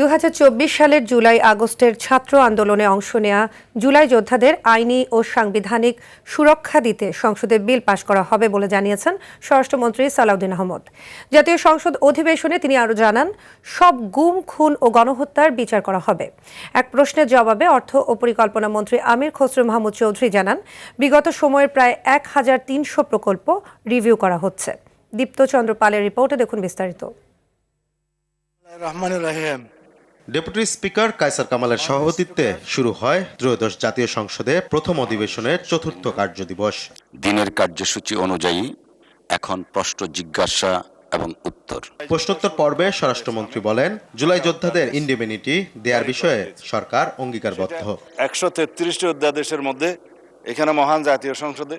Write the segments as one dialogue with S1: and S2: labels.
S1: 2024 সালের জুলাই আগস্টের ছাত্র আন্দোলনে অংশ নেয়া জুলাই যোদ্ধাদের আইনি ও সাংবিধানিক সুরক্ষা দিতে সংসদে বিল পাশ করা হবে বলে জানিয়েছেন স্বরাষ্ট্রমন্ত্রী সালাউদ্দিন আহমদ। জাতীয় সংসদ অধিবেশনে তিনি আরও জানান, সব গুম, খুন ও গণহত্যার বিচার করা হবে। এক প্রশ্নের জবাবে অর্থ ও পরিকল্পনা মন্ত্রী আমির খসরু মাহমুদ চৌধুরী জানান, বিগত সময়ের প্রায় 1300 প্রকল্প রিভিউ করা হচ্ছে। দীপ্তচন্দ্র পালের রিপোর্টে দেখুন বিস্তারিত।
S2: ডেপুটি স্পিকার কায়সার কামালের সভাপতিত্বে শুরু হয় ত্রয়োদশ জাতীয় সংসদে প্রথম অধিবেশনের চতুর্থ কার্যদিবস।
S3: দিনের কার্যসূচি অনুযায়ী এখন প্রশ্ন জিজ্ঞাসা এবং উত্তর।
S2: প্রশ্নোত্তর পর্বে স্বরাষ্ট্রমন্ত্রী বলেন, জুলাই যোদ্ধাদের ইন্ডেমনিটি দেওয়ার বিষয়ে সরকার অঙ্গীকারবদ্ধ।
S4: 133টি অধ্যাদেশের মধ্যে এখানে মহান জাতীয় সংসদে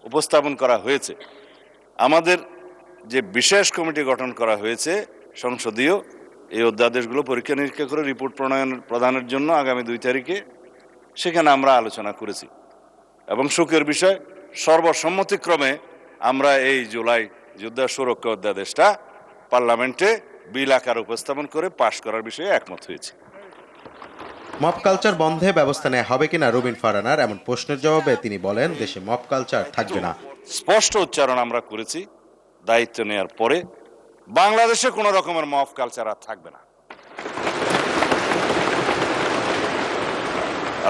S4: উপস্থাপন করা হয়েছে। আমাদের যে বিশেষ কমিটি গঠন করা হয়েছে সংসদীয়, এই অধ্যাদেশগুলো পরীক্ষা নিরীক্ষা করে রিপোর্ট প্রদানের জন্য আগামী 2 তারিখে সেখানে আমরা আলোচনা করেছি এবং সুখের বিষয় সর্বসম্মতিক্রমে আমরা এই জুলাই যোদ্ধা সুরক্ষা অধ্যাদেশটা পার্লামেন্টে বিল আকারে উপস্থাপন করে পাশ করার বিষয়ে একমত হয়েছে।
S2: মব কালচার বন্ধে ব্যবস্থা নেওয়া হবে কিনা রবিন ফারানার এমন প্রশ্নের জবাবে তিনি বলেন, দেশে মব কালচার থাকবে না।
S4: স্পষ্ট উচ্চারণ আমরা করেছি দায়িত্ব নেওয়ার পরে, বাংলাদেশে কোনো রকমের মব কালচার আর থাকবে না।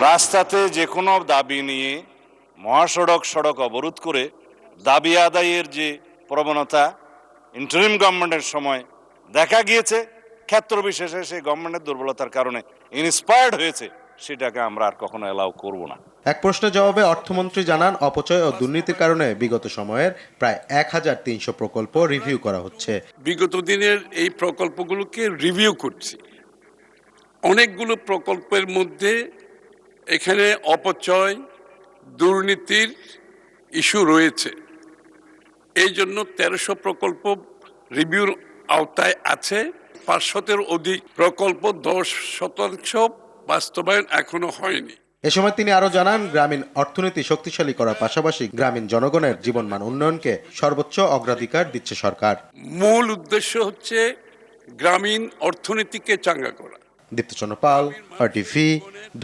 S4: রাস্তাতে যে কোনো দাবি নিয়ে সড়ক অবরোধ করে দাবি আদায়ের যে প্রবণতা ইন্টারিম গভর্নমেন্টের সময় দেখা গিয়েছে, ক্ষেত্র বিশেষে সেই গভর্নমেন্টের দুর্বলতার কারণে ইন্সপায়ার্ড হয়েছে, সেটাকে আমরা আর কখনো অ্যালাউ করব না।
S2: এক প্রশ্নের জবাবে অর্থমন্ত্রী জানান, অপচয় ও দুর্নীতির কারণে বিগত সময়ের প্রায় 1300 প্রকল্প রিভিউ করা হচ্ছে।
S5: বিগত দিনের এই প্রকল্পগুলোকে রিভিউ করছি। অনেকগুলো প্রকল্পের মধ্যে এখানে অপচয়, দুর্নীতির ইস্যু রয়েছে। এই জন্য 1300 প্রকল্প রিভিউর আওতায় আছে। 500-এর অধিক প্রকল্প 10% বাস্তবায়ন এখনো হয়নি।
S2: এ সময় তিনি আরো জানান, গ্রামীণ অর্থনীতি শক্তিশালী করার পাশাপাশি গ্রামীণ জনগণের জীবনমান উন্নয়নকে সর্বোচ্চ অগ্রাধিকার দিচ্ছে সরকার।
S5: মূল উদ্দেশ্য হচ্ছে গ্রামীণ অর্থনীতিকে চাঙ্গা করা।
S2: দীপ্তচন্দ্র পাল, RTV,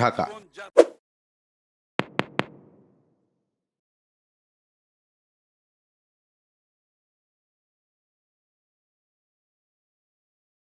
S2: ঢাকা।